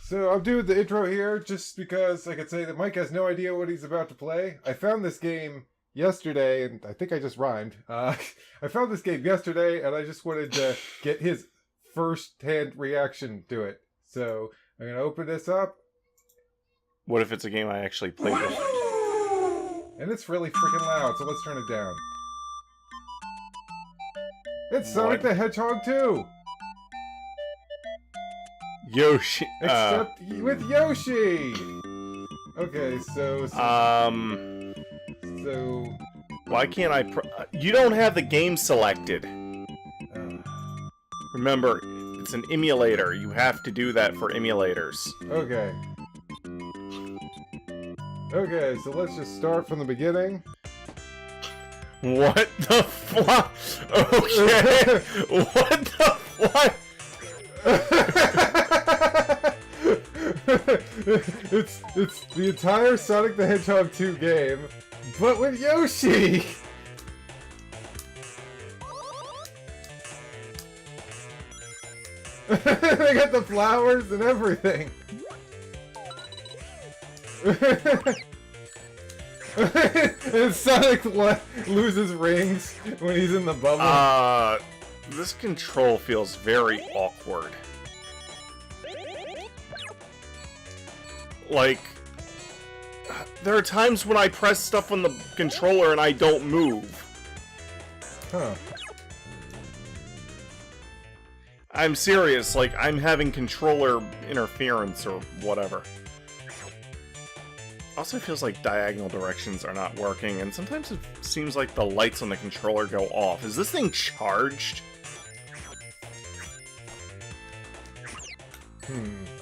So I'm doing the intro here just because I could say that Mike has no idea what he's about to play. I found this game yesterday, and I think I just rhymed. I found this game yesterday, and I just wanted to get his first-hand reaction to it. So I'm going to open this up. What if it's a game I actually played with? And it's really freaking loud, so let's turn it down. It's Sonic the Hedgehog 2! Yoshi. Except with Yoshi! Okay, so... Why can't I... You don't have the game selected. Remember, it's an emulator. You have to do that for emulators. Okay. Okay, so let's just start from the beginning. What the fuck? Okay. What the fuck? it's the entire Sonic the Hedgehog 2 game, but with Yoshi! They got the flowers and everything! And Sonic loses rings when he's in the bubble. This control feels very awkward. Like, there are times when I press stuff on the controller and I don't move. Huh. I'm serious, like, I'm having controller interference or whatever. Also feels like diagonal directions are not working, and sometimes it seems like the lights on the controller go off. Is this thing charged?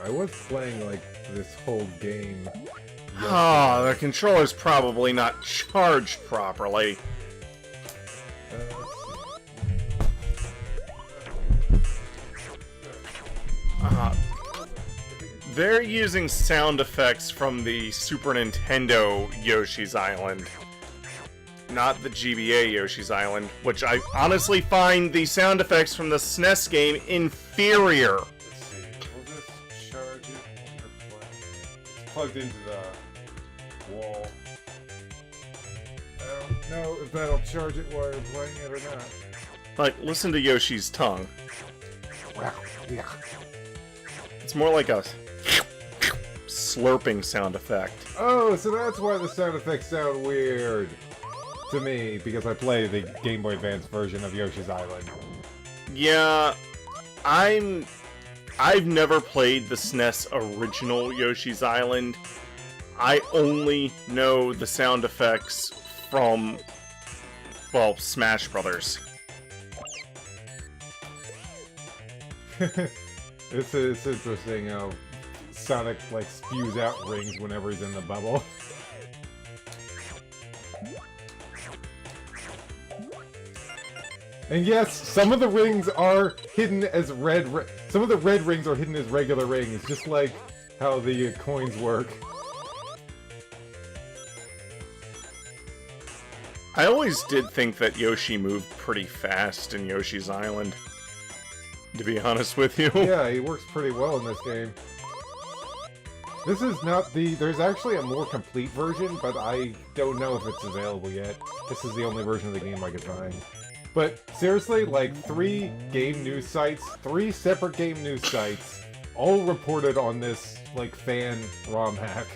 I was playing, like, this whole game. Ah, the controller's probably not charged properly. They're using sound effects from the Super Nintendo Yoshi's Island. Not the GBA Yoshi's Island, which I honestly find the sound effects from the SNES game inferior. Let's see, will this charge it when you're playing? It's plugged into the wall. I don't know if that'll charge it while you're playing it or not. Like, listen to Yoshi's tongue. Yeah. It's more like a slurping sound effect. Oh, so that's why the sound effects sound weird to me, because I play the Game Boy Advance version of Yoshi's Island. Yeah, I've never played the SNES original Yoshi's Island. I only know the sound effects from, well, Smash Brothers. It's interesting how Sonic, like, spews out rings whenever he's in the bubble. And yes, some of the rings are hidden as some of the red rings are hidden as regular rings, just like how the coins work. I always did think that Yoshi moved pretty fast in Yoshi's Island, to be honest with you. Yeah, he works pretty well in this game. This is not there's actually a more complete version, but I don't know if it's available yet. This is the only version of the game I could find. But seriously, like, 3 separate game news sites, all reported on this, like, fan ROM hack.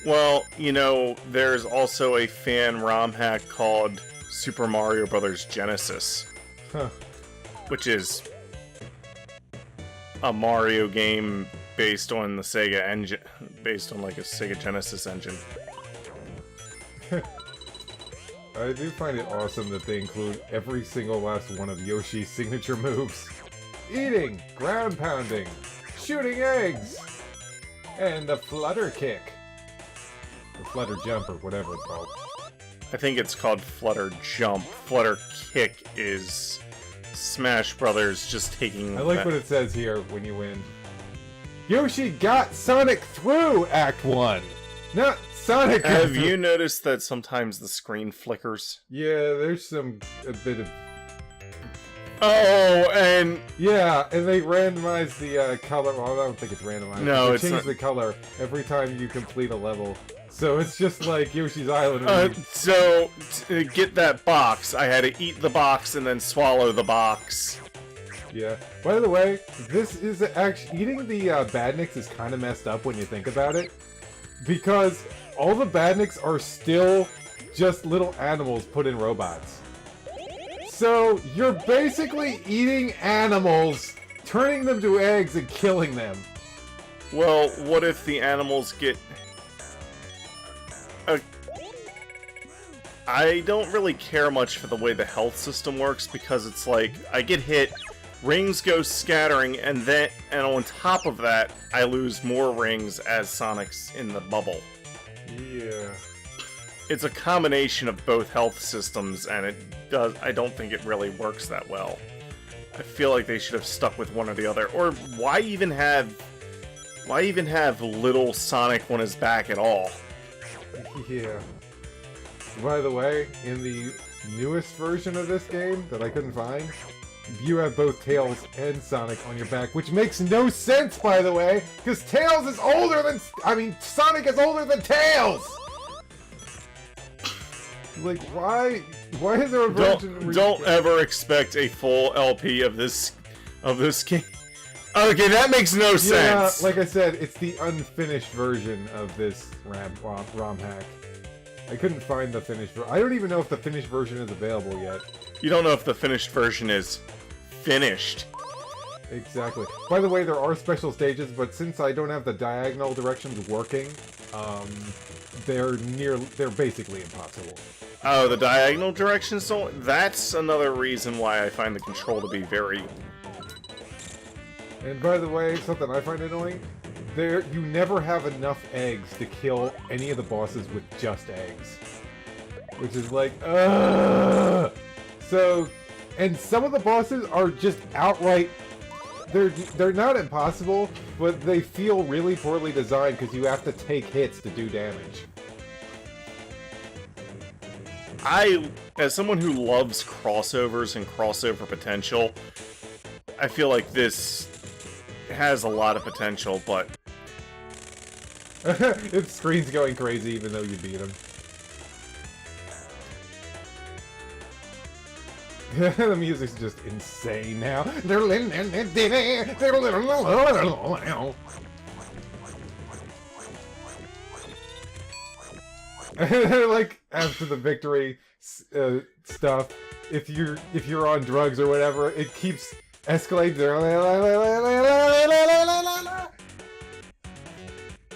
Well, you know, there's also a fan ROM hack called Super Mario Bros. Genesis. Huh. Which is a Mario game based on the Sega engine, based on, like, a Sega Genesis engine. I do find it awesome that they include every single last one of Yoshi's signature moves. Eating, ground pounding, shooting eggs, and the flutter kick. The flutter jump, or whatever it's called. I think it's called Flutter Jump. Flutter Kick is Smash Brothers just taking... I like what it says here when you win. Yoshi got Sonic through Act 1! Not Sonic! Have you noticed that sometimes the screen flickers? Yeah, there's a bit of Oh, and yeah, and they randomize the color. Well, I don't think it's randomized. No, they it's change not. the color every time you complete a level. So it's just like Yoshi's Island. So to get that box, I had to eat the box and then swallow the box. Yeah. By the way, this is actually eating the badniks is kind of messed up when you think about it, because all the badniks are still just little animals put in robots. So you're basically eating animals, turning them to eggs, and killing them. Well, what if the animals get... I don't really care much for the way the health system works, because it's like, I get hit, rings go scattering, and on top of that, I lose more rings as Sonic's in the bubble. Yeah. It's a combination of both health systems, and I don't think it really works that well. I feel like they should have stuck with one or the other. Or why even have little Sonic on his back at all? Yeah. By the way, in the newest version of this game that I couldn't find, you have both Tails and Sonic on your back, which makes no sense, by the way, because Tails is older than... Sonic is older than Tails! Like, why is there a version... Don't ever expect a full LP of this game. Okay, that makes no sense! Yeah, like I said, it's the unfinished version of this ROM hack. I couldn't find the finished version. I don't even know if the finished version is available yet. You don't know if the finished version is finished. Exactly. By the way, there are special stages, but since I don't have the diagonal directions working, they're basically impossible. Oh, the diagonal directions don't... That's another reason why I find the control to be very... And by the way, something I find annoying, you never have enough eggs to kill any of the bosses with just eggs. Which is like, ugh! So, and some of the bosses are just outright... They're not impossible, but they feel really poorly designed because you have to take hits to do damage. As someone who loves crossovers and crossover potential, I feel like this has a lot of potential, but... Its screen's going crazy even though you beat him. The music's just insane now. Like after the victory stuff, if you're on drugs or whatever, it keeps escalating.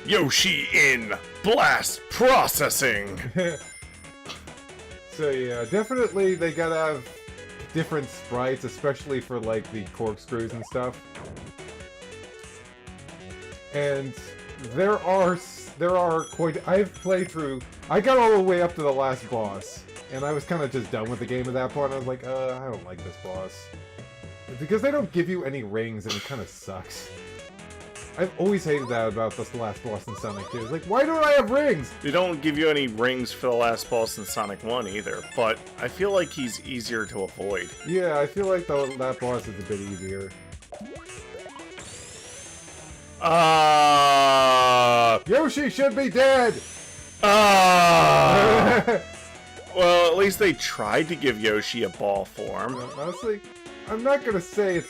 Yoshi in blast processing. So yeah, definitely they gotta have different sprites, especially for like the corkscrews and stuff. And there are quite... I've played through... I got all the way up to the last boss, and I was kind of just done with the game at that point. I was like, I don't like this boss. Because they don't give you any rings, and it kind of sucks. I've always hated that about this last boss in Sonic 2. It's like, why don't I have rings? They don't give you any rings for the last boss in Sonic 1 either, but I feel like he's easier to avoid. Yeah, I feel like that boss is a bit easier. Yoshi should be dead! Well, at least they tried to give Yoshi a ball form. Honestly, I'm not gonna say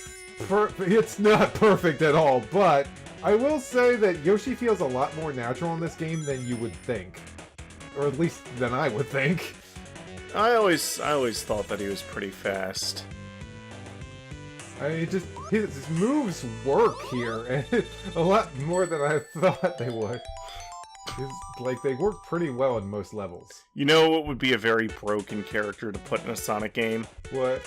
it's not perfect at all, but I will say that Yoshi feels a lot more natural in this game than you would think. Or at least than I would think. I always thought that he was pretty fast. I mean, his moves work here, and a lot more than I thought they would. Like, they work pretty well in most levels. You know what would be a very broken character to put in a Sonic game? What?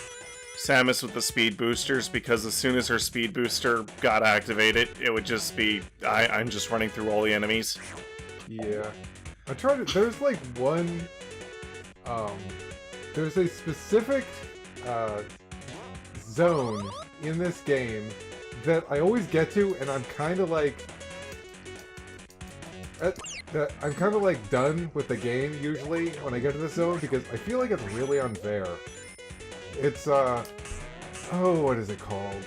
Samus with the speed boosters, because as soon as her speed booster got activated, it would just be, I'm just running through all the enemies. Yeah. There's like one, there's a specific, zone in this game that I always get to, and I'm kind of like... I'm kind of like done with the game usually when I get to this zone because I feel like it's really unfair. It's Oh, what is it called?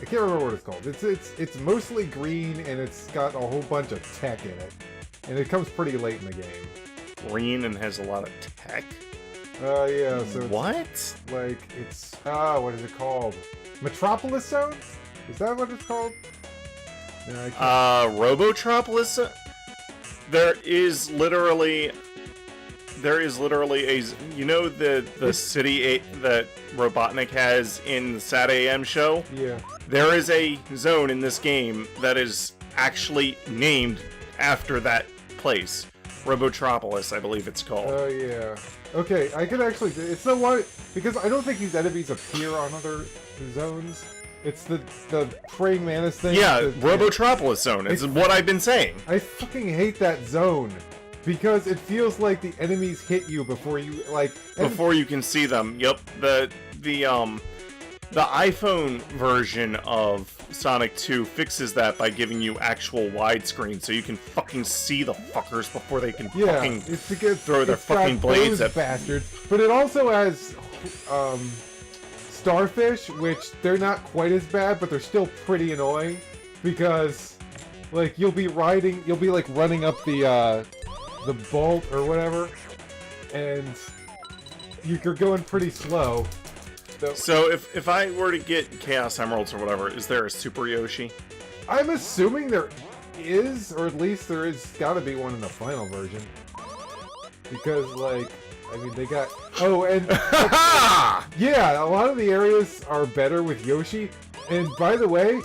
I can't remember what it's called. It's mostly green and it's got a whole bunch of tech in it, and it comes pretty late in the game. Green and has a lot of tech. Yeah. So What? it's what is it called? Metropolis Zone? Is that what it's called? No, I can't. Robotropolis? There is literally a, you know, the city that Robotnik has in the Sat AM show? Yeah. There is a zone in this game that is actually named after that place. Robotropolis, I believe it's called. Oh, yeah. Okay, I can actually... It's the one... Because I don't think these enemies appear on other zones. It's the praying mantis thing. Yeah, Robotropolis zone. It's what I've been saying. I fucking hate that zone. Because it feels like the enemies hit you before you, like... Before you can see them. Yep. The iPhone version of Sonic 2 fixes that by giving you actual widescreen, so you can fucking see the fuckers before they can fucking it's because throw their fucking blades at bastards. But it also has starfish, which they're not quite as bad, but they're still pretty annoying because, like, you'll be like running up the bolt or whatever, and you're going pretty slow. So if I were to get Chaos Emeralds or whatever, is there a Super Yoshi? I'm assuming there is, or at least there is gotta be one in the final version. Because, like, I mean, they got... Oh, and... yeah, a lot of the areas are better with Yoshi. And by the way,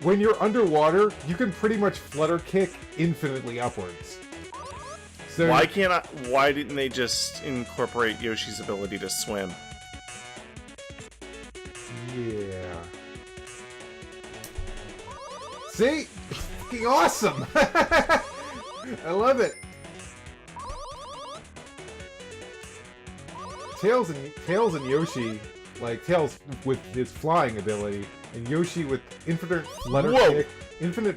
when you're underwater, you can pretty much flutter kick infinitely upwards. So Why didn't they just incorporate Yoshi's ability to swim? Yeah. See? It's fucking awesome! I love it! Tails and Yoshi, like Tails with his flying ability, and Yoshi with infinite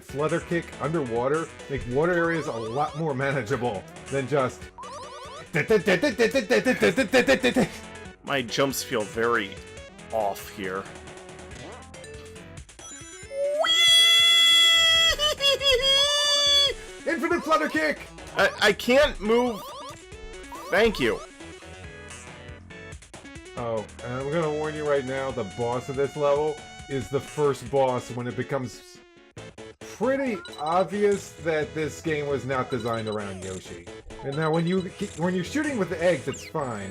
flutter kick underwater, make water areas a lot more manageable than just... My jumps feel very off here. Infinite flutter kick! I can't move. Thank you. Oh, and I'm gonna warn you right now, the boss of this level is the first boss when it becomes pretty obvious that this game was not designed around Yoshi. And now when you're shooting with the eggs, it's fine.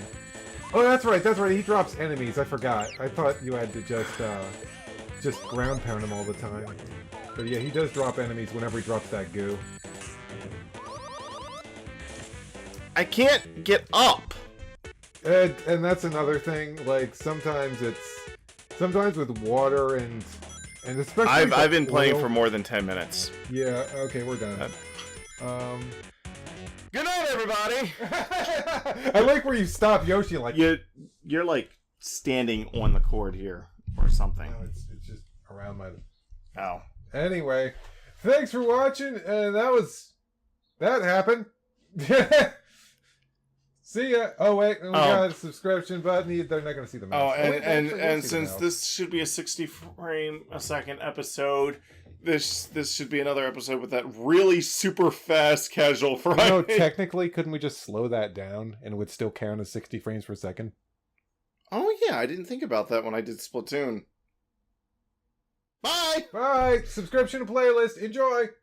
Oh, that's right, he drops enemies, I forgot. I thought you had to just ground pound him all the time. But yeah, he does drop enemies whenever he drops that goo. I can't get up. And that's another thing, like, sometimes with water and especially... I've been playing for more than 10 minutes. Yeah, okay, we're done. Good night, everybody! I like where you stop Yoshi, like... You're like, standing on the cord here, or something. No, it's just around my... Oh. Anyway, thanks for watching, and that happened. See ya. Oh wait, we got a subscription button. They're not gonna see the mouse. Oh, and since this should be a 60 frame a second episode, this should be another episode with that really super fast casual Friday. No, technically, couldn't we just slow that down and it would still count as 60 frames per second? Oh yeah, I didn't think about that when I did Splatoon. Bye. Bye. Subscription to playlist. Enjoy.